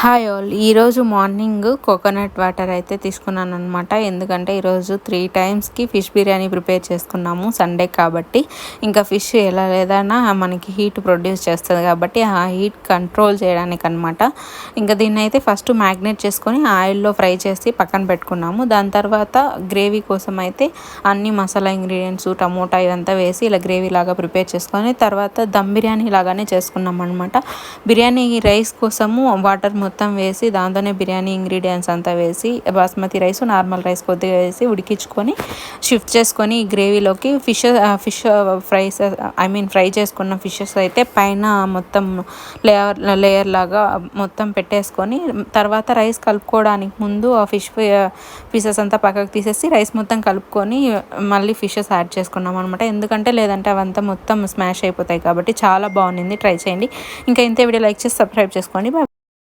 Hi all. ఈరోజు morning coconut water అయితే తీసుకున్నాను అనమాట. ఎందుకంటే ఈరోజు 3 టైమ్స్కి ఫిష్ బిర్యానీ ప్రిపేర్ చేసుకున్నాము, సండే కాబట్టి. ఇంకా ఫిష్ ఎలా లేదన్నా మనకి హీట్ ప్రొడ్యూస్ చేస్తుంది కాబట్టి ఆ హీట్ కంట్రోల్ చేయడానికి అనమాట. ఇంకా దీన్ని అయితే ఫస్ట్ మ్యాగ్నేట్ చేసుకొని ఆయిల్లో ఫ్రై చేసి పక్కన పెట్టుకున్నాము. దాని తర్వాత గ్రేవీ కోసం అయితే అన్ని మసాలా ఇంగ్రీడియంట్స్, టమోటా ఇదంతా వేసి ఇలా గ్రేవీ లాగా ప్రిపేర్ చేసుకొని తర్వాత దమ్ బిర్యానీ లాగానే చేసుకున్నాం అనమాట. బిర్యానీ రైస్ కోసము వాటర్ మొత్తం వేసి దాంతోనే బిర్యానీ ఇంగ్రీడియంట్స్ అంతా వేసి బాస్మతి రైస్, నార్మల్ రైస్ కొద్దిగా వేసి ఉడికించుకొని షిఫ్ట్ చేసుకొని ఈ గ్రేవీలోకి ఫిష్ ఫ్రై చేసుకున్న ఫిషెస్ అయితే పైన మొత్తం లేయర్ లాగా మొత్తం పెట్టేసుకొని తర్వాత రైస్ కలుపుకోవడానికి ముందు ఆ పీసెస్ అంతా పక్కకు తీసేసి రైస్ మొత్తం కలుపుకొని మళ్ళీ ఫిషెస్ యాడ్ చేసుకున్నాం అనమాట. ఎందుకంటే లేదంటే అవంతా మొత్తం స్మాష్ అయిపోతాయి కాబట్టి చాలా బాగుంది, ట్రై చేయండి. ఇంకా ఇంతే వీడియో లైక్ చేసి సబ్స్క్రైబ్ చేసుకోండి.